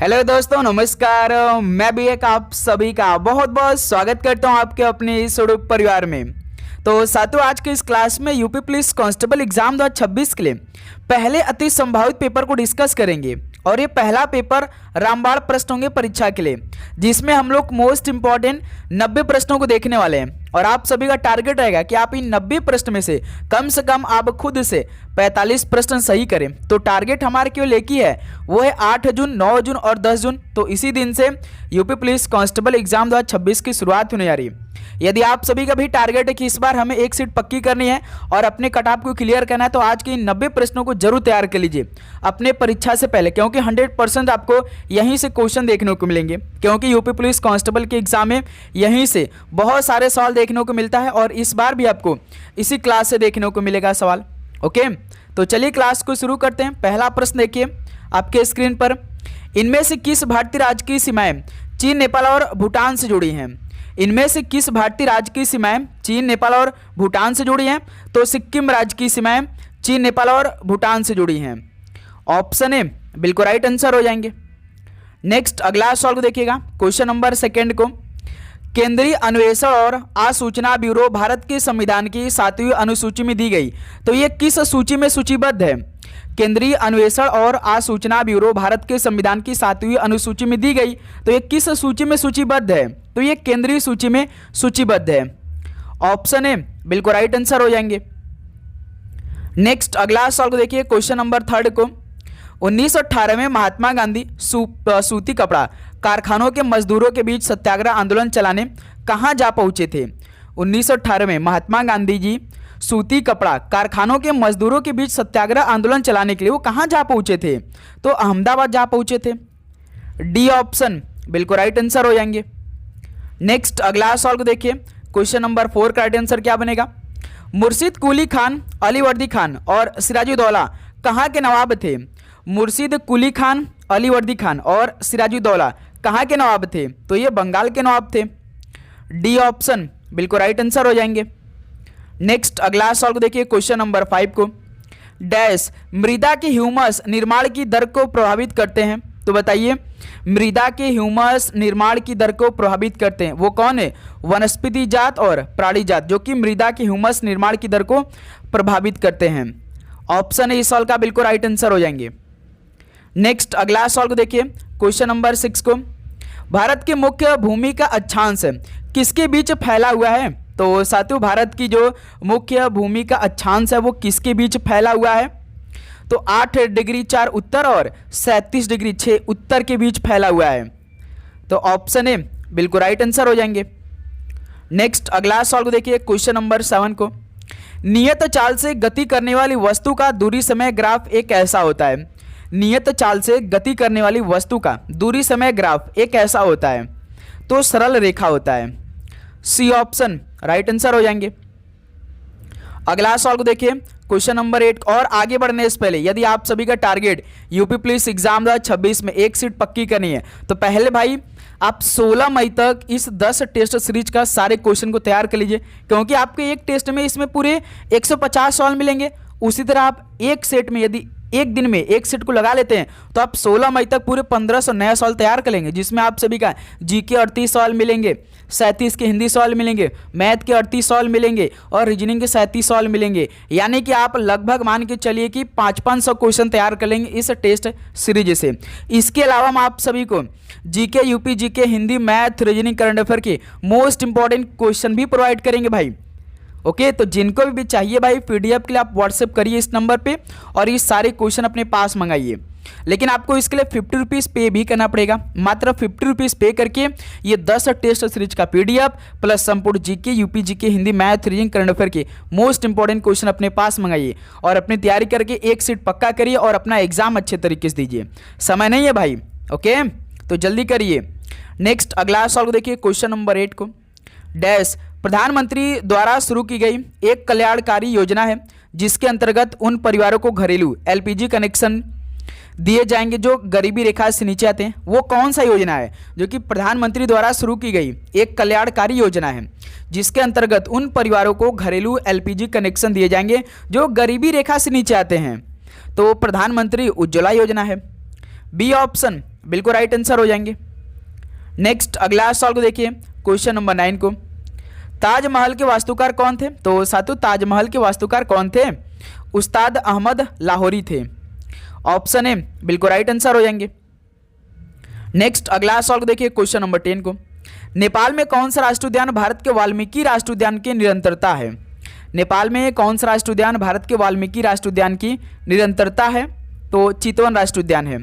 Hello दोस्तों, नमस्कार। मैं भी एक आप सभी का बहुत बहुत स्वागत करता हूं आपके अपने इस यूट्यूब परिवार में। तो साथियों, आज के इस क्लास में यूपी पुलिस कांस्टेबल एग्जाम 2026 के लिए पहले अति संभावित पेपर को डिस्कस करेंगे। और ये पहला पेपर रामबाण प्रश्न होंगे परीक्षा के लिए, जिसमें हम लोग मोस्ट इंपॉर्टेंट 90 प्रश्नों को देखने वाले हैं। और आप सभी का टारगेट रहेगा कि आप इन 90 प्रश्न में से कम आप खुद से 45 प्रश्न सही करें। तो टारगेट हमारे केवल एक ही है, वो है 8 जून, 9 जून और 10 जून। तो इसी दिन से यूपी पुलिस कांस्टेबल एग्जाम 2026 की शुरुआत होने जा रही है। यदि आप सभी का भी टारगेट है कि इस बार हमें एक सीट पक्की करनी है और अपने कट ऑफ को क्लियर करना है, तो आज के इन 90 प्रश्नों को जरूर तैयार कर लीजिए अपने परीक्षा से पहले, क्योंकि 100% आपको यहीं से क्वेश्चन देखने को मिलेंगे। क्योंकि यूपी पुलिस कांस्टेबल के एग्जाम में यहीं से बहुत सारे सवाल देखने को मिलता है और इस बार भी आपको इसी क्लास से देखने को मिलेगा सवाल। ओके, तो चलिए क्लास को शुरू करते हैं। पहला प्रश्न देखिए आपके स्क्रीन पर। इनमें से किस भारतीय राज्य की सीमाएं चीन, नेपाल और भूटान से जुड़ी हैं? इनमें से किस भारतीय राज्य की सीमाएं चीन, नेपाल और भूटान से जुड़ी हैं? तो सिक्किम राज्य की सीमाएं चीन, नेपाल और भूटान से जुड़ी हैं। ऑप्शन ए बिल्कुल राइट आंसर हो जाएंगे। नेक्स्ट अगला सवाल को देखिएगा, क्वेश्चन नंबर 2 को। केंद्रीय अन्वेषण और आसूचना ब्यूरो भारत के संविधान की 7वीं अनुसूची में दी गई, तो ये किस सूची में सूचीबद्ध है? केंद्रीय अन्वेषण और आसूचना ब्यूरो भारत के संविधान की 7वीं अनुसूची में दी गई, तो ये किस सूची में सूचीबद्ध है? तो ये केंद्रीय सूची में सूचीबद्ध है। ऑप्शन ए बिल्कुल राइट आंसर हो जाएंगे। नेक्स्ट अगला सवाल को देखिए, क्वेश्चन नंबर 3 को। 1918 में महात्मा गांधी सूती कपड़ा कारखानों के मजदूरों के बीच सत्याग्रह आंदोलन चलाने कहाँ जा पहुंचे थे? 1918 में महात्मा गांधी जी सूती कपड़ा कारखानों के मजदूरों के बीच सत्याग्रह आंदोलन चलाने के लिए वो कहाँ जा पहुंचे थे? तो अहमदाबाद जा पहुंचे थे। डी ऑप्शन बिल्कुल राइट आंसर हो जाएंगे। नेक्स्ट अगला सवाल को देखिए, क्वेश्चन नंबर 4 का राइट आंसर क्या बनेगा? मुर्शिद कुली खान, अलीवर्दी खान और सिराजुद्दौला कहाँ के नवाब थे? मुर्शिद कुली खान, अलीवर्दी खान और सिराजुद्दौला कहाँ के नवाब थे? तो ये बंगाल के नवाब थे। डी ऑप्शन बिल्कुल राइट आंसर हो जाएंगे। नेक्स्ट अगला सवाल को देखिए, क्वेश्चन नंबर 5 को। डैश मृदा के ह्यूमस निर्माण की दर को प्रभावित करते हैं? तो बताइए, मृदा के ह्यूमस निर्माण की दर को प्रभावित करते हैं वो कौन है? वनस्पति जात और प्राणी जात, जो कि मृदा के ह्यूमस निर्माण की दर को प्रभावित करते हैं। ऑप्शन ए इस सवाल का बिल्कुल राइट आंसर हो जाएंगे। नेक्स्ट अगला सवाल को देखिए, क्वेश्चन नंबर 6 को। भारत की मुख्य भूमि का अक्षांश किसके बीच फैला हुआ है? तो साथियों, भारत की जो मुख्य भूमि का अक्षांश है वो किसके बीच फैला हुआ है? तो 8 डिग्री 4 उत्तर और 37 डिग्री 6 उत्तर के बीच फैला हुआ है। तो ऑप्शन ए बिल्कुल राइट आंसर हो जाएंगे। नेक्स्ट अगला सवाल को देखिए, क्वेश्चन नंबर 7 को। नियत चाल से गति करने वाली वस्तु का दूरी समय ग्राफ एक ऐसा होता है? नियत चाल से गति करने वाली वस्तु का दूरी समय ग्राफ एक ऐसा होता है? तो सरल रेखा होता है। सी ऑप्शन राइट आंसर हो जाएंगे। अगला सवाल को देखिए, क्वेश्चन नंबर 8। और आगे बढ़ने से पहले यदि आप सभी का टारगेट यूपी पुलिस एग्जाम 2026 में एक सीट पक्की करनी है, तो पहले भाई आप 16 मई तक इस 10 टेस्ट सीरीज का सारे क्वेश्चन को तैयार कर लीजिए, क्योंकि आपके एक टेस्ट में इसमें पूरे 150 सवाल मिलेंगे। उसी तरह आप एक सेट में यदि एक दिन में एक सेट को लगा लेते हैं तो आप 16 मई तक पूरे 1500 नया सवाल तैयार कर लेंगे, जिसमें आप सभी का जीके 38 सवाल मिलेंगे, 37 के हिंदी सवाल मिलेंगे, मैथ के 38 सवाल मिलेंगे और रीजनिंग के 37 सवाल मिलेंगे। यानी कि आप लगभग मान के चलिए कि 500 क्वेश्चन तैयार कर लेंगे इस टेस्ट सीरीज से। इसके अलावा हम आप सभी को GK, UP GK, Hindi, math, reasoning, current affair के मोस्ट इंपॉर्टेंट क्वेश्चन भी प्रोवाइड करेंगे भाई। ओके, तो जिनको भी चाहिए भाई पीडीएफ के लिए आप व्हाट्सएप करिए इस नंबर पे और ये सारे क्वेश्चन अपने पास मंगाइए। लेकिन आपको इसके लिए 50 रुपीज़ पे भी करना पड़ेगा। मात्र 50 रुपीज़ पे करके ये 10 टेस्ट सीरीज का पीडीएफ प्लस संपूर्ण GK, UP GK, Hindi, math, reasoning, current affair के मोस्ट इंपॉर्टेंट क्वेश्चन अपने पास मंगाइए और अपनी तैयारी करके एक सीट पक्का करिए और अपना एग्जाम अच्छे तरीके से दीजिए। समय नहीं है भाई, ओके, तो जल्दी करिए। नेक्स्ट अगला सवाल को देखिए, क्वेश्चन नंबर 8 को। डैश प्रधानमंत्री द्वारा शुरू की गई एक कल्याणकारी योजना है जिसके अंतर्गत उन परिवारों को घरेलू एलपीजी कनेक्शन दिए जाएंगे जो गरीबी रेखा से नीचे आते हैं। वो कौन सा योजना है जो कि प्रधानमंत्री द्वारा शुरू की गई एक कल्याणकारी योजना है जिसके अंतर्गत उन परिवारों को घरेलू एलपीजी कनेक्शन दिए जाएंगे जो गरीबी रेखा से नीचे आते हैं? तो प्रधानमंत्री उज्ज्वला योजना है। बी ऑप्शन बिल्कुल राइट आंसर हो जाएंगे। नेक्स्ट अगला सवाल को देखिए, क्वेश्चन नंबर 9 को, ताजमहल के वास्तुकार कौन थे? तो साथियों ताजमहल के वास्तुकार कौन थे? उस्ताद अहमद लाहौरी थे। ऑप्शन ए बिल्कुल राइट आंसर हो जाएंगे। नेक्स्ट अगला सवाल को देखिए, क्वेश्चन नंबर 10 को, नेपाल में कौन सा राष्ट्रीय उद्यान भारत के वाल्मीकि राष्ट्रीय उद्यान की निरंतरता है? नेपाल में कौन सा राष्ट्रीय उद्यान भारत के वाल्मीकि राष्ट्रीय उद्यान की निरंतरता है? तो चितवन राष्ट्रीय उद्यान है।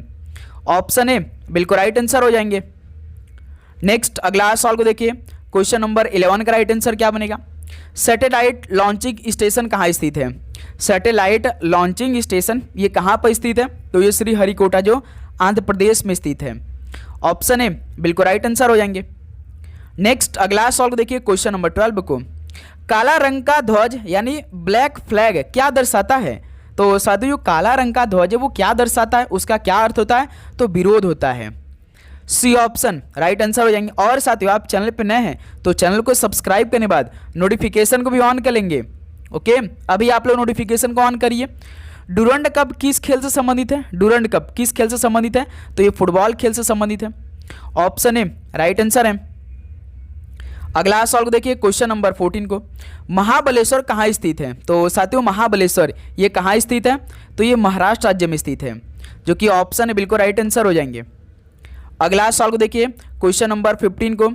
ऑप्शन ए बिल्कुल राइट आंसर हो जाएंगे। नेक्स्ट अगला सवाल को देखिए, क्वेश्चन नंबर 11 का राइट आंसर क्या बनेगा? सैटेलाइट लॉन्चिंग स्टेशन कहाँ स्थित है? सैटेलाइट लॉन्चिंग स्टेशन ये कहाँ पर स्थित है? तो ये श्रीहरिकोटा जो आंध्र प्रदेश में स्थित है। ऑप्शन ए बिल्कुल राइट आंसर हो जाएंगे। नेक्स्ट अगला सवाल को देखिए, क्वेश्चन नंबर 12 को, काला रंग का ध्वज यानी ब्लैक फ्लैग क्या दर्शाता है? तो साथियों काला रंग का ध्वज है वो क्या दर्शाता है, उसका क्या अर्थ होता है? तो विरोध होता है। सी ऑप्शन राइट आंसर हो जाएंगे। और साथियों आप चैनल पर नए हैं तो चैनल को सब्सक्राइब करने बाद नोटिफिकेशन को भी ऑन कर लेंगे। ओके अभी आप लोग नोटिफिकेशन को ऑन करिए। डूरंड कप किस खेल से संबंधित है? डूरंड कप किस खेल से संबंधित है? तो ये फुटबॉल खेल से संबंधित है। ऑप्शन ए राइट आंसर है। अगला सवाल को देखिए, क्वेश्चन नंबर 14 को, महाबलेश्वर कहाँ स्थित है? तो साथियों महाबलेश्वर ये कहाँ स्थित है? तो ये महाराष्ट्र राज्य में स्थित है, जो कि ऑप्शन है बिल्कुल राइट आंसर हो जाएंगे। अगला सवाल को देखिए, क्वेश्चन नंबर 15 को,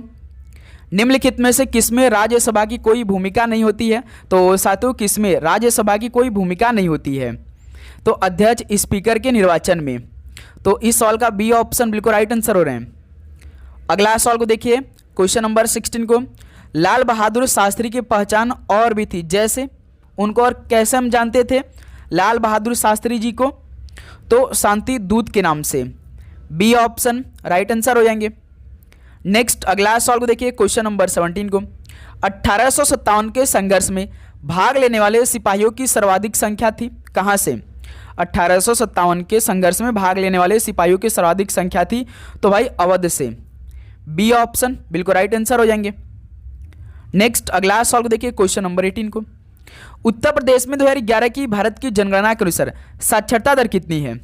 निम्नलिखित में से किसमें राज्यसभा की कोई भूमिका नहीं होती है? तो साथियों किसमें राज्यसभा की कोई भूमिका नहीं होती है? तो अध्यक्ष स्पीकर के निर्वाचन में। तो इस सवाल का बी ऑप्शन बिल्कुल राइट आंसर हो रहे हैं। अगला सवाल को देखिए, क्वेश्चन नंबर 16 को, लाल बहादुर शास्त्री की पहचान और भी थी, जैसे उनको और कैसे हम जानते थे लाल बहादुर शास्त्री जी को? तो शांति दूत के नाम से। बी ऑप्शन राइट आंसर हो जाएंगे। नेक्स्ट अगला सवाल को देखिए, क्वेश्चन नंबर 17 को, 1857 के संघर्ष में भाग लेने वाले सिपाहियों की सर्वाधिक संख्या थी, कहाँ से? 1857 के संघर्ष में भाग लेने वाले सिपाहियों की सर्वाधिक संख्या थी, तो भाई अवध से। बी ऑप्शन बिल्कुल राइट आंसर हो जाएंगे। नेक्स्ट अगला सवाल को देखिए, क्वेश्चन नंबर 18 को, उत्तर प्रदेश में 2011 की भारत की जनगणना के अनुसार साक्षरता दर कितनी है?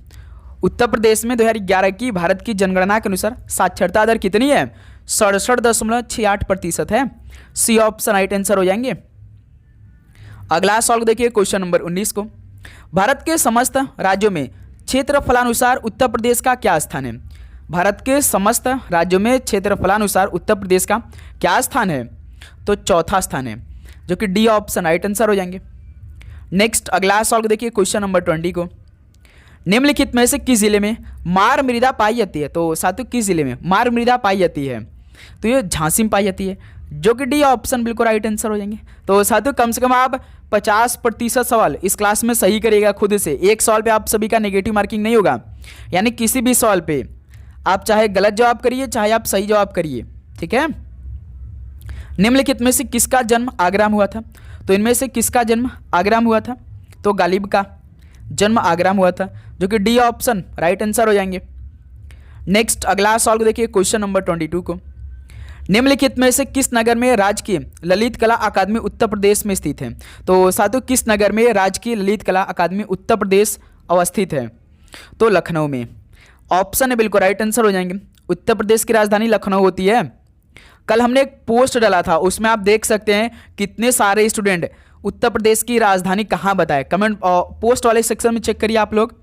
उत्तर प्रदेश में 2011 की भारत की जनगणना के अनुसार साक्षरता दर कितनी है? 67.68% है। सी ऑप्शन राइट आंसर हो जाएंगे। अगला सवाल को देखिए, क्वेश्चन नंबर 19 को, भारत के समस्त राज्यों में क्षेत्रफलानुसार उत्तर प्रदेश का क्या स्थान है? भारत के समस्त राज्यों में क्षेत्रफलानुसार उत्तर प्रदेश का क्या स्थान है? तो चौथा स्थान है, जो कि डी ऑप्शन राइट आंसर हो जाएंगे। नेक्स्ट अगला सवाल को देखिए, क्वेश्चन नंबर 20 को, निम्नलिखित में से किस जिले में मार मृदा पाई जाती है? तो साथियों किस जिले में मार मृदा पाई जाती है? तो ये झांसी में पाई जाती है, जो कि डी ऑप्शन बिल्कुल राइट आंसर हो जाएंगे। तो साथियों कम से कम आप 50% सवाल इस क्लास में सही करिएगा खुद से। एक सवाल पे आप सभी का नेगेटिव मार्किंग नहीं होगा, यानी किसी भी सवाल पे आप चाहे गलत जवाब करिए चाहे आप सही जवाब करिए, ठीक है। निम्नलिखित में से किसका जन्म आगरा में हुआ था? तो इनमें से किसका जन्म आगरा में हुआ था? तो गालिब का जन्म आगरा में हुआ था, जो कि डी ऑप्शन राइट आंसर हो जाएंगे। नेक्स्ट अगला सवाल को देखिए, क्वेश्चन नंबर 22 को, निम्नलिखित में से किस नगर में राजकीय ललित कला अकादमी उत्तर प्रदेश में स्थित है? तो साथियों किस नगर में राजकीय ललित कला अकादमी उत्तर प्रदेश अवस्थित है? तो लखनऊ में। ऑप्शन है बिल्कुल राइट आंसर हो जाएंगे। उत्तर प्रदेश की राजधानी लखनऊ होती है। कल हमने एक पोस्ट डाला था, उसमें आप देख सकते हैं कितने सारे स्टूडेंट उत्तर प्रदेश की राजधानी कहाँ बताए। कमेंट पोस्ट वाले सेक्शन में चेक करिए आप लोग।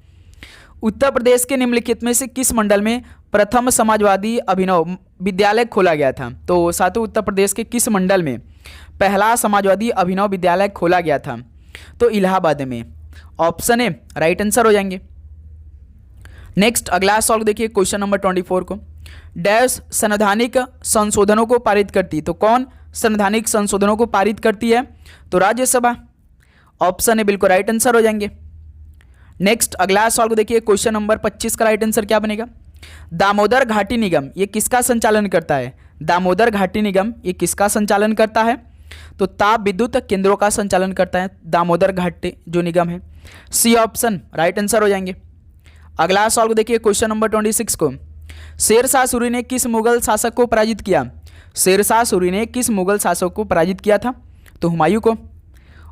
उत्तर प्रदेश के निम्नलिखित में से किस मंडल में प्रथम समाजवादी अभिनव विद्यालय खोला गया था? तो साथियों उत्तर प्रदेश के किस मंडल में पहला समाजवादी अभिनव विद्यालय खोला गया था? तो इलाहाबाद में। ऑप्शन ए राइट आंसर हो जाएंगे। नेक्स्ट अगला सवाल देखिए, क्वेश्चन नंबर 24 को, डैश संवैधानिक संशोधनों को पारित करती, तो कौन संवैधानिक संशोधनों को पारित करती है? तो राज्यसभा। ऑप्शन ए बिल्कुल राइट आंसर हो जाएंगे। नेक्स्ट अगला सवाल को देखिए, क्वेश्चन नंबर 25 का राइट आंसर क्या बनेगा? दामोदर घाटी निगम ये किसका संचालन करता है? दामोदर घाटी निगम ये किसका संचालन करता है? तो ताप विद्युत केंद्रों का संचालन करता है दामोदर घाटी जो निगम है। सी ऑप्शन राइट आंसर हो जाएंगे। अगला सवाल को देखिए, क्वेश्चन नंबर 26 को, शेरशाह सूरी ने किस मुगल शासक को पराजित किया? शेरशाह सूरी ने किस मुगल शासक को पराजित किया था? तो हुमायूं को।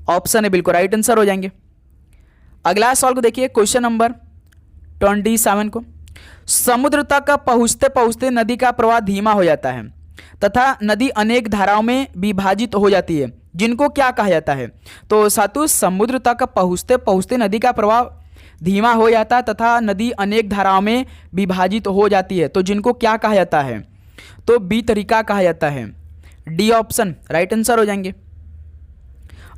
ऑप्शन है बिल्कुल राइट आंसर हो जाएंगे। अगला सवाल को देखिए, क्वेश्चन नंबर 27 को, समुद्र तक पहुँचते पहुँचते नदी का प्रवाह धीमा हो जाता है तथा नदी अनेक धाराओं में विभाजित हो जाती है, जिनको क्या कहा जाता है? तो साथियों, समुद्र तक पहुँचते पहुँचते नदी का प्रवाह धीमा हो जाता है तथा नदी अनेक धाराओं में विभाजित हो जाती है, तो जिनको क्या कहा जाता है? तो बी तरीका कहा जाता है। डी ऑप्शन राइट आंसर हो जाएंगे।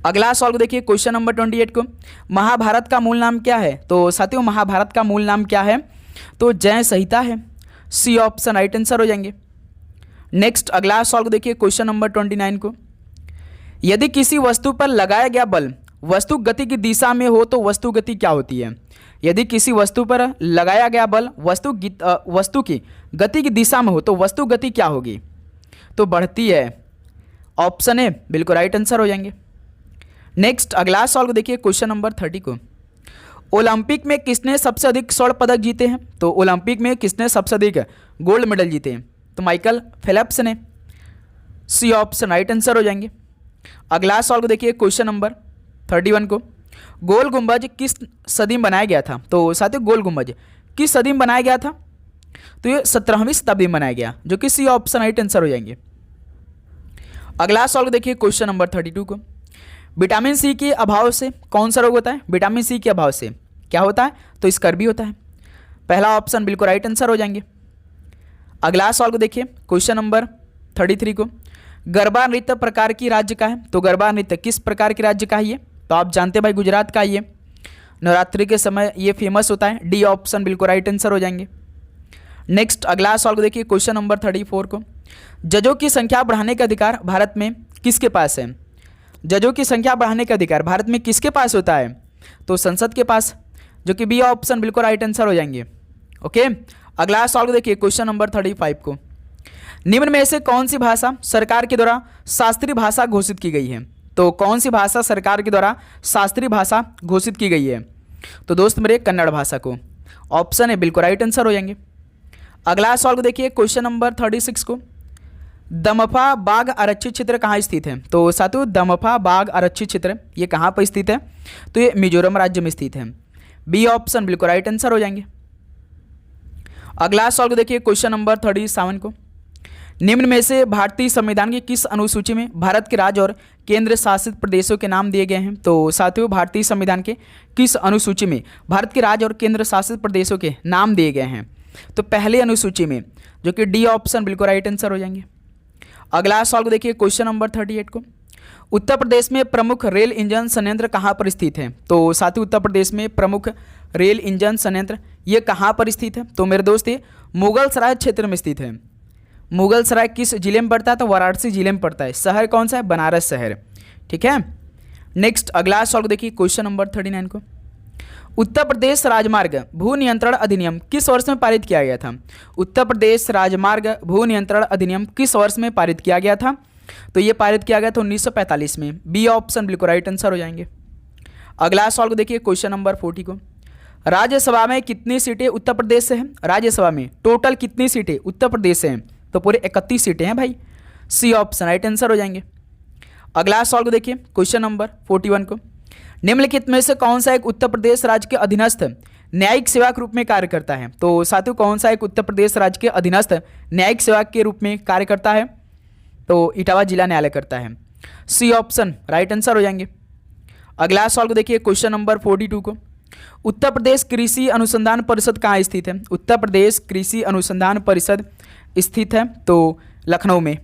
अगला सॉल्व देखिए क्वेश्चन नंबर 28 को, महाभारत का मूल नाम क्या है? तो साथियों, महाभारत का मूल नाम क्या है? तो जय संहिता है। सी ऑप्शन राइट आंसर हो जाएंगे। नेक्स्ट अगला सॉल्व देखिए क्वेश्चन नंबर 29 को, यदि किसी वस्तु पर लगाया गया बल वस्तु गति की दिशा में हो तो वस्तु गति क्या होती है? यदि किसी वस्तु पर लगाया गया बल वस्तु की गति की दिशा में हो तो वस्तु गति क्या होगी? तो बढ़ती है। ऑप्शन ए बिल्कुल राइट आंसर हो जाएंगे। नेक्स्ट अगला सॉल्व देखिए क्वेश्चन नंबर 30 को, ओलंपिक में किसने सबसे अधिक स्वर्ण पदक जीते हैं? तो ओलंपिक में किसने सबसे अधिक गोल्ड मेडल जीते हैं? तो माइकल फेल्प्स ने। सी ऑप्शन राइट आंसर हो जाएंगे। अगला सॉल्व देखिए क्वेश्चन नंबर 31 को, गोल गुंबज किस सदी में बनाया गया था? तो साथियों, गोल गुंबज किस सदी में बनाया गया था? तो ये 17वीं शताब्दी में बनाया गया, जो कि सी ऑप्शन राइट आंसर हो जाएंगे। अगला सॉल्व देखिए क्वेश्चन नंबर 32 को, विटामिन सी के अभाव से कौन सा रोग होता है? विटामिन सी के अभाव से क्या होता है? तो स्कर्वी होता है। पहला ऑप्शन बिल्कुल राइट आंसर हो जाएंगे। अगला सॉल्व देखिए क्वेश्चन नंबर 33 को, गरबा नृत्य प्रकार की राज्य का है? तो गरबा नृत्य किस प्रकार की राज्य का है ये? तो आप जानते हैं भाई, गुजरात का ये नवरात्रि के समय ये फेमस होता है। डी ऑप्शन बिल्कुल राइट आंसर हो जाएंगे। नेक्स्ट अगला सॉल्व देखिए क्वेश्चन नंबर 34 को, जजों की संख्या बढ़ाने का अधिकार भारत में किसके पास है? जजों की संख्या बढ़ाने का अधिकार भारत में किसके पास होता है? तो संसद के पास, जो कि बी ऑप्शन बिल्कुल राइट आंसर हो जाएंगे। ओके, अगला सॉल्व देखिए क्वेश्चन नंबर 35 को, निम्न में से कौन सी भाषा सरकार के द्वारा शास्त्रीय भाषा घोषित की गई है? तो कौन सी भाषा सरकार के द्वारा शास्त्रीय भाषा घोषित की गई है? तो दोस्त मेरे, कन्नड़ भाषा को। ऑप्शन है बिल्कुल राइट आंसर हो जाएंगे। अगला सॉल्व देखिए क्वेश्चन नंबर 36 को, दमफा बाघ आरक्षित क्षेत्र कहाँ स्थित है? तो साथियों, दमफा बाघ आरक्षित क्षेत्र ये कहाँ पर स्थित है? तो ये मिजोरम राज्य में स्थित है। बी ऑप्शन बिल्कुल राइट आंसर हो जाएंगे। अगला सॉल्व देखिए क्वेश्चन नंबर 37 को, निम्न में से भारतीय संविधान की किस अनुसूची में भारत के राज्य और केंद्र शासित प्रदेशों के नाम दिए गए हैं? तो साथियों, भारतीय संविधान के किस अनुसूची में भारत के राज्य और केंद्र शासित प्रदेशों के नाम दिए गए हैं? तो पहले अनुसूची में, जो कि डी ऑप्शन बिल्कुल राइट आंसर हो जाएंगे। अगला सॉल्व देखिए क्वेश्चन नंबर 38 को, उत्तर प्रदेश में प्रमुख रेल इंजन संयंत्र कहाँ पर स्थित है? तो साथियों, उत्तर प्रदेश में प्रमुख रेल इंजन संयंत्र ये कहाँ पर स्थित है? तो मेरे दोस्त, ये मुगलसराय क्षेत्र में स्थित है। मुगलसराय किस जिले में पड़ता है? तो वाराणसी जिले में पड़ता है। शहर कौन सा है? बनारस शहर। ठीक है। नेक्स्ट अगला सॉल्व देखिए क्वेश्चन नंबर 39 को, उत्तर प्रदेश राजमार्ग भू नियंत्रण अधिनियम किस वर्ष में पारित किया गया था? उत्तर प्रदेश राजमार्ग भू नियंत्रण अधिनियम किस वर्ष में पारित किया गया था? तो ये पारित किया गया था 1945 में। बी ऑप्शन बिल्कुल राइट आंसर हो जाएंगे। अगला सॉल्व देखिए क्वेश्चन नंबर 40 को, राज्यसभा में कितनी सीटें उत्तर प्रदेश से हैं? राज्यसभा में टोटल कितनी सीटें उत्तर प्रदेश से हैं? तो पूरे 31 सीटें हैं भाई। सी ऑप्शन राइट आंसर हो जाएंगे। अगला सॉल्व देखिए क्वेश्चन नंबर 41 को, निम्नलिखित में से कौन सा एक उत्तर प्रदेश राज्य के अधीनस्थ न्यायिक सेवा के रूप में कार्य करता है? तो साथियों, कौन सा एक उत्तर प्रदेश राज्य के अधीनस्थ न्यायिक सेवा के रूप में कार्य करता है? तो इटावा जिला न्यायालय करता है। सी ऑप्शन राइट आंसर हो जाएंगे। अगला सॉल्व देखिए क्वेश्चन नंबर 42 को, उत्तर प्रदेश कृषि अनुसंधान परिषद कहाँ स्थित है? उत्तर प्रदेश कृषि अनुसंधान परिषद स्थित है तो लखनऊ में।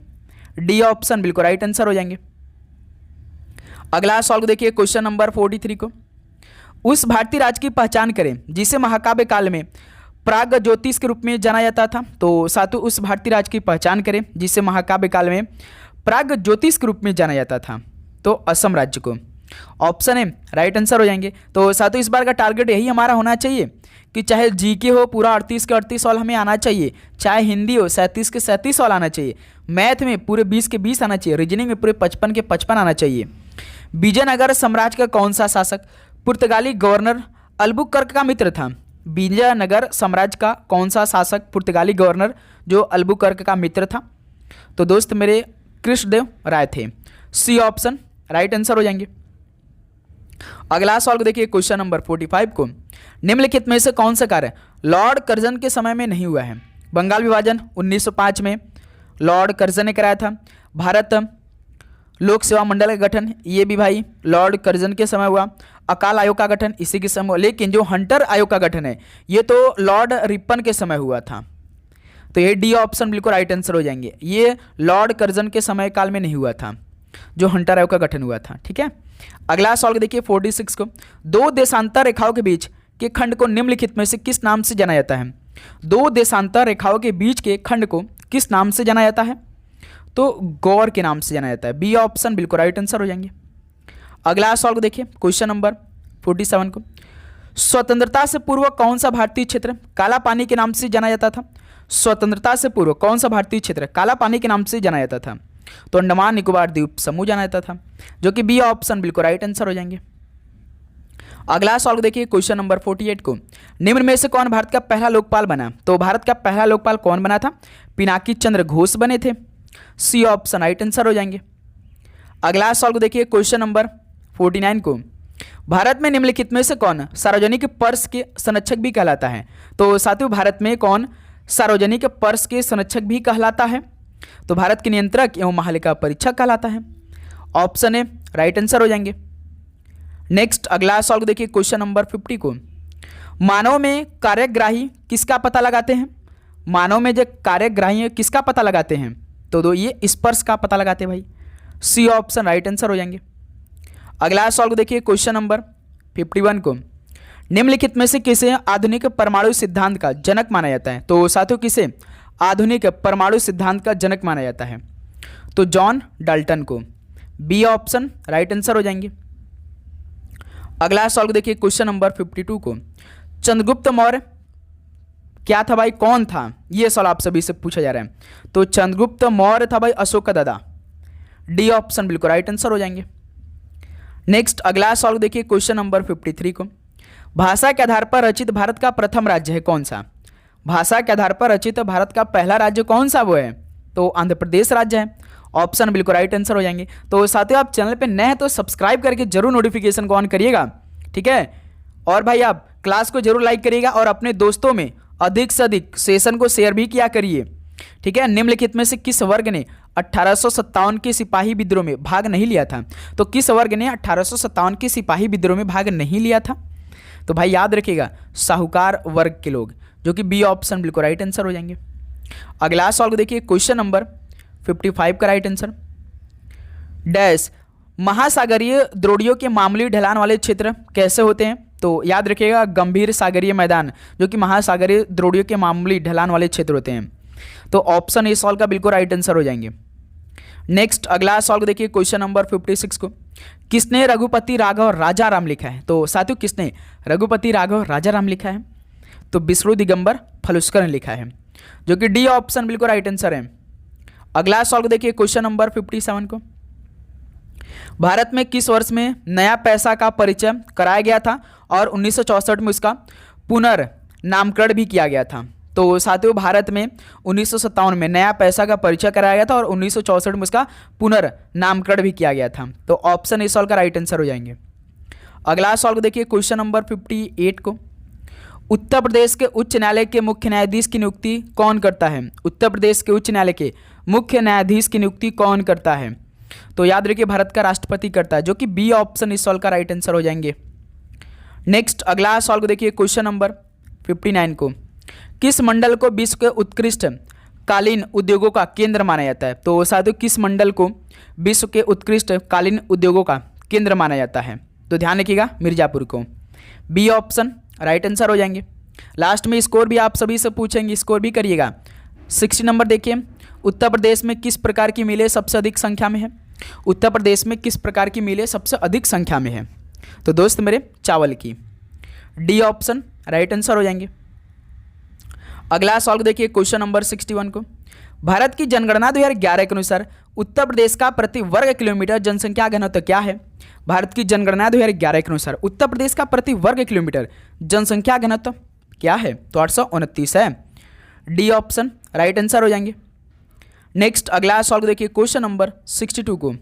डी ऑप्शन बिल्कुल राइट आंसर हो जाएंगे। अगला सॉल्व देखिए क्वेश्चन नंबर 43 को, उस भारतीय राज्य की पहचान करें जिसे महाकाव्य काल में प्राग ज्योतिष के रूप में जाना जाता था। तो साथियों, उस भारतीय राज्य की पहचान करें जिसे महाकाव्य काल में प्राग ज्योतिष के रूप में जाना जाता था। तो असम राज्य को। ऑप्शन है राइट आंसर हो जाएंगे। तो साथियों, इस बार का टारगेट यही हमारा होना चाहिए कि चाहे जीके हो पूरा 38 के 38 सवाल हमें आना चाहिए, चाहे हिंदी हो 37 के 37 सवाल आना चाहिए, मैथ में पूरे 20 के 20 आना चाहिए, रीजनिंग में पूरे 55 के 55 आना चाहिए। विजयनगर साम्राज्य का कौन सा शासक पुर्तगाली गवर्नर अल्बुकर्क का मित्र था? विजयनगर साम्राज्य का कौन सा शासक पुर्तगाली गवर्नर जो अल्बुकर्क का मित्र था? तो दोस्त मेरे, कृष्णदेव राय थे। सी ऑप्शन राइट आंसर हो जाएंगे। अगला सवाल देखिए क्वेश्चन नंबर 45 को, निम्नलिखित में से कौन सा कार्य लॉर्ड कर्जन के समय में नहीं हुआ है? बंगाल विभाजन 1905 में लॉर्ड कर्जन ने कराया था। भारत लोक सेवा मंडल का गठन, ये भी भाई लॉर्ड कर्जन के समय हुआ। अकाल आयोग का गठन इसी के समय हुआ, लेकिन जो हंटर आयोग का गठन है ये तो लॉर्ड रिपन के समय हुआ था। तो ये डी ऑप्शन बिल्कुल राइट आंसर हो जाएंगे, ये लॉर्ड कर्जन के समय काल में नहीं हुआ था, जो हंटर आयोग का गठन हुआ था। ठीक है, अगला सवाल देखिए 46 को, दो देशांतर रेखाओं के बीच के खंड को निम्नलिखित में से किस नाम से जाना जाता है? दो देशांतर रेखाओं के बीच के खंड को किस नाम से जाना जाता है? तो गौर के नाम से जाना जाता है। बी ऑप्शन बिल्कुल राइट आंसर हो जाएंगे। अगला सवाल को देखिए क्वेश्चन नंबर 47 को, स्वतंत्रता से पूर्व कौन सा भारतीय क्षेत्र काला पानी के नाम से जाना जाता था? स्वतंत्रता से पूर्व कौन सा भारतीय क्षेत्र काला पानी के नाम से जाना जाता था? तो अंडमान निकोबार द्वीप समूह जाना जाता था, जो कि बी ऑप्शन बिल्कुल राइट आंसर हो जाएंगे। अगला सवाल देखिए क्वेश्चन नंबर 48 को, निम्न में से कौन भारत का पहला लोकपाल बना? तो भारत का पहला लोकपाल कौन बना था? पिनाकी चंद्र घोष बने थे। सी ऑप्शन राइट आंसर हो जाएंगे। अगला सवाल को देखिए क्वेश्चन नंबर 49 को, भारत में निम्नलिखित में से कौन सार्वजनिक पर्स के संरक्षक भी कहलाता है? तो साथियों भारत में कौन सार्वजनिक पर्स के संरक्षक भी कहलाता है? तो भारत के नियंत्रक एवं महालेखा परीक्षक कहलाता है। ऑप्शन ए राइट आंसर हो जाएंगे। नेक्स्ट अगला सवाल को देखिए क्वेश्चन नंबर 50 को, मानव में कार्यग्राही किसका पता लगाते हैं? मानव में जो कार्यग्राही है किसका पता लगाते हैं? तो ये स्पर्श का पता लगाते हैं भाई। सी ऑप्शन राइट आंसर हो जाएंगे। अगला सवाल को देखिए क्वेश्चन नंबर 51 को, निम्नलिखित में से किसे आधुनिक परमाणु सिद्धांत का जनक माना जाता है? तो साथियों किसे आधुनिक परमाणु सिद्धांत का जनक माना जाता है? तो जॉन डाल्टन को। बी ऑप्शन राइट आंसर हो जाएंगे। अगला सवाल को देखिए क्वेश्चन नंबर 52 को, चंद्रगुप्त मौर्य क्या था भाई, कौन था? यह सवाल आप सभी से पूछा जा रहा है। तो चंद्रगुप्त मौर्य था भाई अशोक का दादा। डी ऑप्शन बिल्कुल राइट आंसर हो जाएंगे। नेक्स्ट अगला सवाल देखिए क्वेश्चन नंबर 53 को, भाषा के आधार पर रचित भारत का प्रथम राज्य है कौन सा? भाषा के आधार पर रचित भारत का पहला राज्य कौन सा वो है? तो आंध्र प्रदेश राज्य है। ऑप्शन बिल्कुल राइट आंसर हो जाएंगे। तो साथियों आप चैनल पे नए हैं तो सब्सक्राइब करके जरूर नोटिफिकेशन को ऑन करिएगा, ठीक है। और भाई आप क्लास को जरूर लाइक करिएगा और अपने दोस्तों में अधिक से अधिक सेशन को शेयर भी किया करिए, ठीक है। निम्नलिखित में से किस वर्ग ने 1857 के सिपाही विद्रोह में भाग नहीं लिया था? तो किस वर्ग ने 1857 के सिपाही विद्रोह में भाग नहीं लिया था? तो भाई याद रखिएगा साहूकार वर्ग के लोग, जो कि बी ऑप्शन बिल्कुल राइट आंसर हो जाएंगे। अगला सवाल को देखिए क्वेश्चन नंबर 55 का राइट आंसर, डैश महासागरीय द्रोणियों के मामूली ढलान वाले क्षेत्र कैसे होते हैं? तो याद रखिएगा गंभीर सागरीय मैदान, जो कि महासागरीय द्रोणियों के मामूली ढलान वाले क्षेत्र होते हैं। तो ऑप्शन ए सवाल का बिल्कुल राइट आंसर हो जाएंगे। नेक्स्ट अगला सवाल को देखिए क्वेश्चन नंबर 56 को, किसने रघुपति राघव राजा राम लिखा है? तो साथियों किसने रघुपति राघव राजा राम लिखा है? तो विष्णु दिगंबर फलुस्कर ने लिखा है, जो कि डी ऑप्शन बिल्कुल राइट आंसर है। अगला सवाल को देखिए क्वेश्चन नंबर 57 को, भारत में किस वर्ष में नया पैसा का परिचय कराया गया था और 1964 में उसका पुनर्नामकरण भी किया गया था? तो साथियों भारत में 1957 में नया पैसा का परिचय कराया गया था और 1964 में उसका पुनर्नामकरण भी किया गया था। तो ऑप्शन ए सवाल का राइट आंसर हो जाएंगे। अगला सवाल को देखिए क्वेश्चन नंबर 58 को, उत्तर प्रदेश के उच्च न्यायालय के मुख्य न्यायाधीश की नियुक्ति कौन करता है? उत्तर प्रदेश के उच्च न्यायालय के मुख्य न्यायाधीश की नियुक्ति कौन करता है? तो याद रखिए भारत का राष्ट्रपति करता है, जो कि बी ऑप्शन इस सवाल का राइट आंसर हो जाएंगे। नेक्स्ट अगला सवाल को देखिए क्वेश्चन नंबर 59 को, किस मंडल को विश्व के उत्कृष्ट कालीन उद्योगों का केंद्र माना जाता है? तो साथियों किस मंडल को विश्व के उत्कृष्ट कालीन उद्योगों का केंद्र माना जाता है? तो ध्यान रखिएगा मिर्जापुर को। बी ऑप्शन राइट आंसर हो जाएंगे। लास्ट में स्कोर भी आप सभी से पूछेंगे, स्कोर भी करिएगा। 60 नंबर देखिए, उत्तर प्रदेश में किस प्रकार की मिलें सबसे अधिक संख्या में है? उत्तर प्रदेश में किस प्रकार की मिलें सबसे अधिक संख्या में है? तो दोस्त मेरे चावल की। डी ऑप्शन राइट आंसर हो जाएंगे। अगला सवाल देखिए क्वेश्चन नंबर 61 को, भारत की जनगणना 2011 के अनुसार उत्तर प्रदेश का प्रति वर्ग किलोमीटर जनसंख्या घनत्व क्या है? भारत की जनगणना 2011 के अनुसार उत्तर प्रदेश का प्रति वर्ग किलोमीटर जनसंख्या घनत्व क्या है? तो 829 है। डी ऑप्शन राइट आंसर हो जाएंगे। नेक्स्ट अगला सवाल को देखिए क्वेश्चन नंबर 62 को,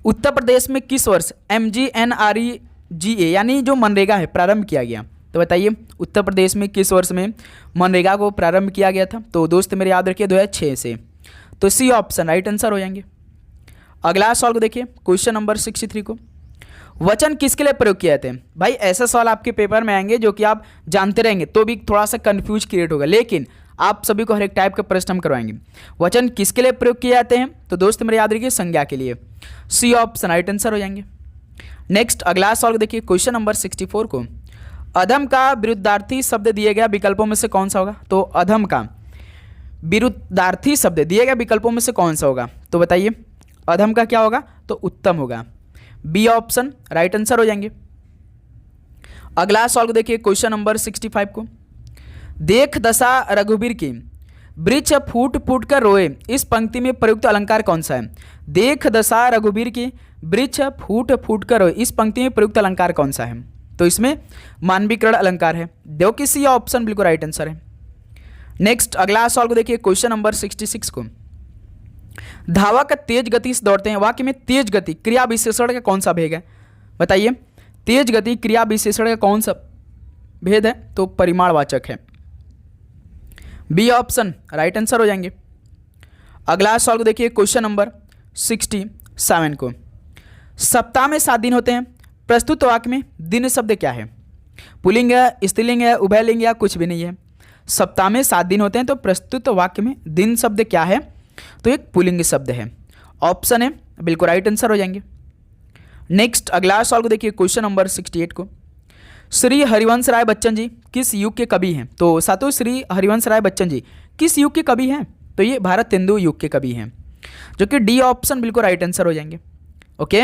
उत्तर प्रदेश में किस वर्ष MNREGA यानी जो मनरेगा है प्रारंभ किया गया। तो बताइए उत्तर प्रदेश में किस वर्ष में मनरेगा को प्रारंभ किया गया था? तो दोस्त मेरे याद रखिए 2006 से। तो सी ऑप्शन राइट आंसर हो जाएंगे। अगला सवाल को देखिए क्वेश्चन नंबर 63 को, वचन किसके लिए प्रयोग किए जाते हैं? भाई ऐसा सवाल आपके पेपर में आएंगे जो कि आप जानते रहेंगे तो भी थोड़ा सा कंफ्यूज क्रिएट होगा, लेकिन आप सभी को हर एक टाइप के प्रश्न हम करवाएंगे। वचन किसके लिए प्रयोग किए जाते हैं? तो दोस्त मेरे याद रखिए संज्ञा के लिए। सी ऑप्शन राइट आंसर हो जाएंगे। नेक्स्ट अगला सवाल देखिए क्वेश्चन नंबर 64 को, अधम का विरुद्धार्थी शब्द दिए गया विकल्पों में से कौन सा होगा? तो अधम का विरुद्धार्थी शब्द दिए गया विकल्पों में से कौन सा होगा? तो बताइए अधम का क्या होगा? तो उत्तम होगा। बी ऑप्शन राइट आंसर हो जाएंगे। अगला सवाल को देखिए क्वेश्चन नंबर 65 को, देख दशा रघुबीर की वृक्ष फूट फूट कर रोए, इस पंक्ति में प्रयुक्त अलंकार कौन सा है? देख दशा रघुबीर की वृक्ष फूट फूट कर रोए, इस पंक्ति में प्रयुक्त अलंकार कौन सा है? तो इसमें मानवीकरण अलंकार है, जो कि सी ऑप्शन बिल्कुल राइट आंसर है। नेक्स्ट अगला सवाल को देखिए क्वेश्चन नंबर 66 को, धावक तेज गति से दौड़ते हैं, वाक्य में तेज गति क्रिया विशेषण का कौन सा भेद है? बताइए तेज गति क्रिया विशेषण का कौन सा भेद है? तो परिमाणवाचक है। बी ऑप्शन राइट आंसर हो जाएंगे। अगला सवाल को देखिए क्वेश्चन नंबर 67 को, सप्ताह में 7 दिन होते हैं, प्रस्तुत वाक्य में दिन शब्द क्या है? पुल्लिंग है, स्त्रीलिंग है, उभयलिंग या कुछ भी नहीं है। सप्ताह में 7 दिन होते हैं तो प्रस्तुत वाक्य में दिन शब्द क्या है? तो एक पुल्लिंग शब्द है। ऑप्शन है बिल्कुल राइट आंसर हो जाएंगे। नेक्स्ट अगला सवाल को देखिए क्वेश्चन नंबर 68 को, श्री हरिवंश राय बच्चन जी किस युग के कवि हैं? तो सातों श्री हरिवंश राय बच्चन जी किस युग के कवि हैं? तो ये भारत तेंदु युग के कवि हैं, जो कि डी ऑप्शन बिल्कुल राइट आंसर हो जाएंगे। ओके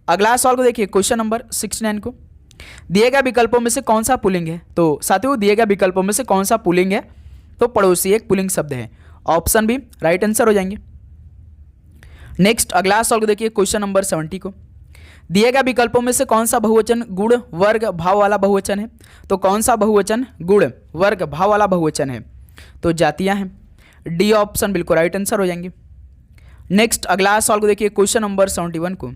अगला सवाल को देखिए क्वेश्चन नंबर 69 को, दिए गए विकल्पों में से कौन सा पुल्लिंग है? तो साथियों दिए गए विकल्पों में से कौन सा पुल्लिंग है? तो पड़ोसी एक पुल्लिंग शब्द है। ऑप्शन भी राइट आंसर हो जाएंगे। नेक्स्ट अगला सवाल को देखिए क्वेश्चन नंबर 70 को, दिए गए विकल्पों में से कौन सा बहुवचन गुण वर्ग भाव वाला बहुवचन है? तो कौन सा बहुवचन गुण वर्ग भाव वाला बहुवचन है? तो जातियां हैं। डी ऑप्शन बिल्कुल राइट आंसर हो जाएंगे। नेक्स्ट अगला सवाल को देखिए क्वेश्चन नंबर 71 को,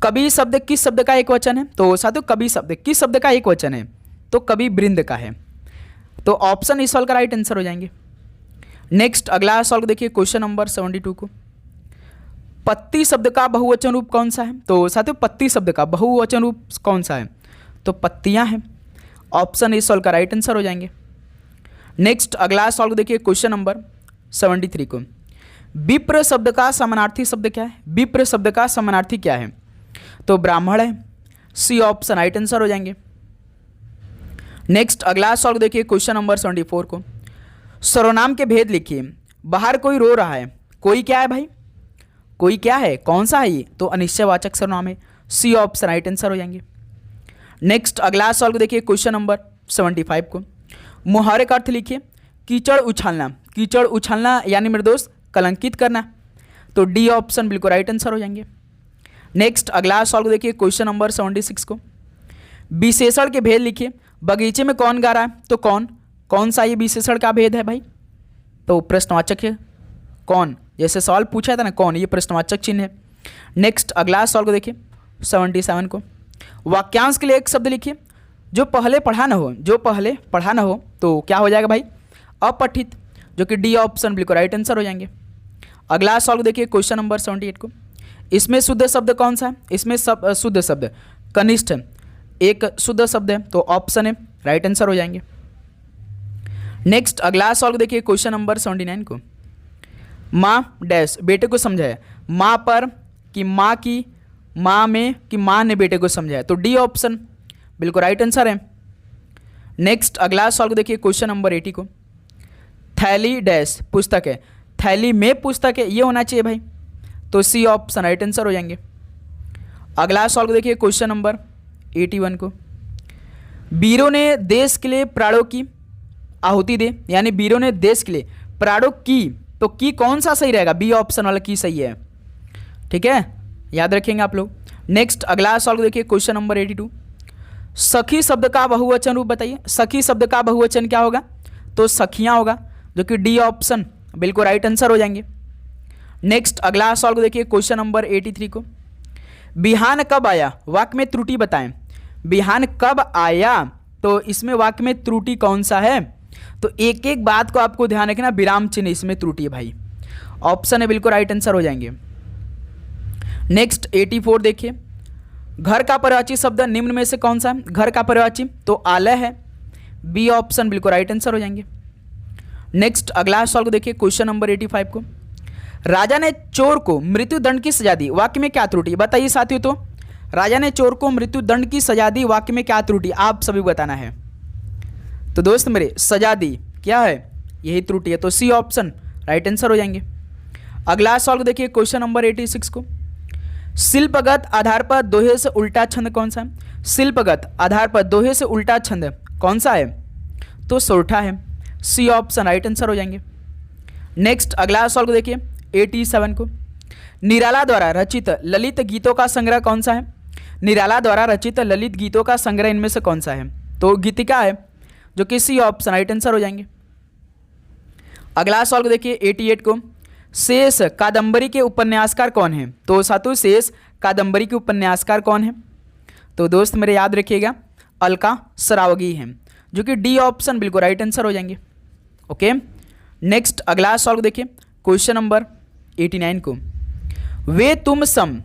कवि शब्द किस शब्द का एक वचन है? तो साथियों कवि शब्द किस शब्द का एक वचन है? तो कवि वृंद का है। तो ऑप्शन इस सवाल का राइट आंसर हो जाएंगे। नेक्स्ट अगला सवाल को देखिए क्वेश्चन नंबर 72 को, पत्ती शब्द का बहुवचन रूप कौन सा है? तो साथियों पत्ती शब्द का बहुवचन रूप कौन सा है? तो पत्तियां हैं। ऑप्शन इस सवाल का राइट आंसर हो जाएंगे। नेक्स्ट अगला सवाल को देखिए क्वेश्चन नंबर 73 को, विप्र शब्द का समानार्थी शब्द क्या है? विप्र शब्द का समानार्थी क्या है? तो ब्राह्मण है। सी ऑप्शन राइट आंसर हो जाएंगे। नेक्स्ट अगला सवाल को देखिए क्वेश्चन नंबर 74 को, सर्वनाम के भेद लिखिए। बाहर कोई रो रहा है, कोई क्या है भाई? कोई क्या है? कौन सा है ये? तो अनिश्चयवाचक सर्वनाम है। सी ऑप्शन राइट आंसर हो जाएंगे। नेक्स्ट अगला सवाल को देखिए क्वेश्चन नंबर 75 को, मुहावरे का अर्थ लिखिए। कीचड़ उछालना, कीचड़ उछालना यानी मेरे दोस्त कलंकित करना। तो डी ऑप्शन बिल्कुल राइट आंसर हो जाएंगे। नेक्स्ट अगला सवाल को देखिए क्वेश्चन नंबर 76 को, विशेषण के भेद लिखिए। बगीचे में कौन गा रहा है? तो कौन सा ये विशेषण का भेद है भाई? तो प्रश्नवाचक है। कौन, जैसे सवाल पूछा था ना कौन, ये प्रश्नवाचक चिन्ह है। नेक्स्ट अगला सवाल को देखिए 77 को, वाक्यांश के लिए एक शब्द लिखिए जो पहले पढ़ा न हो। जो पहले पढ़ा न हो तो क्या हो जाएगा भाई? अपठित, जो कि डी ऑप्शन बिल्कुल राइट आंसर हो जाएंगे। अगला सवाल को देखिए क्वेश्चन नंबर 78 को, इसमें शुद्ध शब्द कौन सा है? इसमें सब शुद्ध शब्द कनिष्ठ एक शुद्ध शब्द है, तो ऑप्शन है राइट आंसर हो जाएंगे। नेक्स्ट अगला सवाल को देखिए क्वेश्चन नंबर 79 को, माँ डैश बेटे को समझाया। माँ पर कि माँ की, माँ में कि माँ ने बेटे को समझाया। तो डी ऑप्शन बिल्कुल राइट आंसर है। नेक्स्ट अगला सवाल को देखिए क्वेश्चन नंबर 80 को, थैली डैश पुस्तक है, थैली में पुस्तक है, ये होना चाहिए भाई। तो सी ऑप्शन राइट आंसर हो जाएंगे। अगला सवाल को देखिए क्वेश्चन नंबर 81 को, वीरों ने देश के लिए प्राणों की आहुति दे, यानी वीरों ने देश के लिए प्राणों की, तो की कौन सा सही रहेगा? बी ऑप्शन वाला की सही है। ठीक है, याद रखेंगे आप लोग। नेक्स्ट अगला सवाल को देखिए क्वेश्चन नंबर 82, सखी शब्द का बहुवचन रूप बताइए। सखी शब्द का बहुवचन क्या होगा? तो सखियां होगा, जो कि डी ऑप्शन बिल्कुल राइट आंसर हो जाएंगे। नेक्स्ट अगला सवाल को देखिए क्वेश्चन नंबर 83 को, बिहान कब आया? वाक्य में त्रुटि बताएं। बिहान कब आया, तो इसमें वाक्य में त्रुटि कौन सा है? तो एक एक बात को आपको ध्यान रखना, विराम चिन्ह इसमें त्रुटि है भाई। ऑप्शन है बिल्कुल राइट आंसर हो जाएंगे। नेक्स्ट 84 देखिए, घर का पर्यायवाची शब्द निम्न में से कौन सा है? घर का पर्यायवाची तो आलय है, बी ऑप्शन बिल्कुल राइट आंसर हो जाएंगे। नेक्स्ट अगला सवाल को देखिए, क्वेश्चन नंबर 85 को, राजा ने चोर को मृत्यु दंड की सजा दी, वाक्य में क्या त्रुटि? बताइए साथियों। तो राजा ने चोर को मृत्यु दंड की सजा दी, वाक्य में क्या त्रुटि आप सभी बताना है। तो दोस्त मेरे सजा दी क्या है, यही त्रुटि है, तो सी ऑप्शन राइट आंसर हो जाएंगे। अगला सवाल को देखिए, क्वेश्चन नंबर 86 को, शिल्पगत आधार पर दोहे से उल्टा छंद कौन सा है? शिल्पगत आधार पर दोहे से उल्टा छंद कौन सा है? तो सोरठा है, सी ऑप्शन राइट आंसर हो जाएंगे। नेक्स्ट अगला सवाल को देखिए 87 को, निराला द्वारा रचित ललित गीतों का संग्रह कौन सा है? निराला द्वारा रचित ललित गीतों का संग्रह इनमें से कौन सा है? तो गीतिका है, जो कि सी ऑप्शन राइट आंसर हो जाएंगे। अगला सवाल को देखिए 88 को, शेष कादंबरी के उपन्यासकार कौन है? तो साथियों शेष कादंबरी के उपन्यासकार कौन है? तो दोस्त मेरे याद रखिएगा अलका सरावगी हैं, जो कि डी ऑप्शन बिल्कुल राइट आंसर हो जाएंगे। ओके, नेक्स्ट अगला सवाल को देखिए, क्वेश्चन नंबर 89 को, वे तुम सम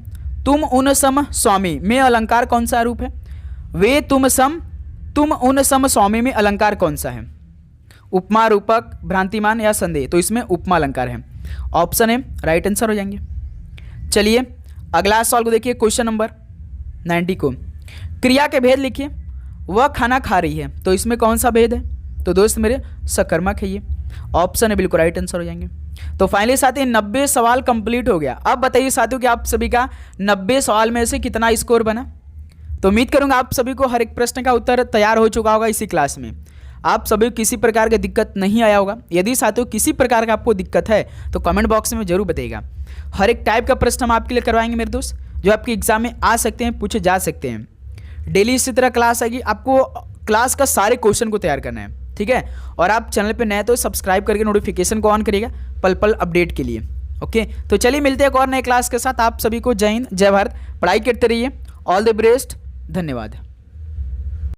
तुम उन सम स्वामी में अलंकार कौन सा रूप है? वे तुम सम तुम उन सम स्वामी में अलंकार कौन सा है? उपमा, रूपक, भ्रांतिमान या संदेह? तो इसमें उपमा अलंकार है, ऑप्शन है राइट आंसर हो जाएंगे। चलिए अगला सवाल को देखिए, क्वेश्चन नंबर 90 को, क्रिया के भेद लिखिए, वह खाना खा रही है, तो इसमें कौन सा भेद है? तो दोस्त मेरे सकर्मक है, ये ऑप्शन है बिल्कुल राइट आंसर हो जाएंगे। तो फाइनली साथियों 90 सवाल कंप्लीट हो गया। अब बताइए साथियों कि आप सभी का 90 सवाल में से कितना स्कोर बना? तो उम्मीद करूंगा आप सभी को हर एक प्रश्न का उत्तर तैयार हो चुका होगा इसी क्लास में। आप सभी को किसी प्रकार की दिक्कत नहीं आया होगा। यदि साथियों किसी प्रकार का आपको दिक्कत है तो कमेंट बॉक्स में जरूर बताइएगा। हर एक टाइप का प्रश्न हम आपके लिए करवाएंगे मेरे दोस्त, जो आपके एग्जाम में आ सकते हैं, पूछे जा सकते हैं। डेली इसी तरह क्लास आएगी, आपको क्लास का सारे क्वेश्चन को तैयार करना है, ठीक है। और आप चैनल पे नए तो सब्सक्राइब करके नोटिफिकेशन को ऑन करिएगा पल पल अपडेट के लिए। ओके, तो चलिए मिलते हैं एक और नए क्लास के साथ। आप सभी को जय हिंद, जय भारत, पढ़ाई करते रहिए, ऑल द बेस्ट, धन्यवाद।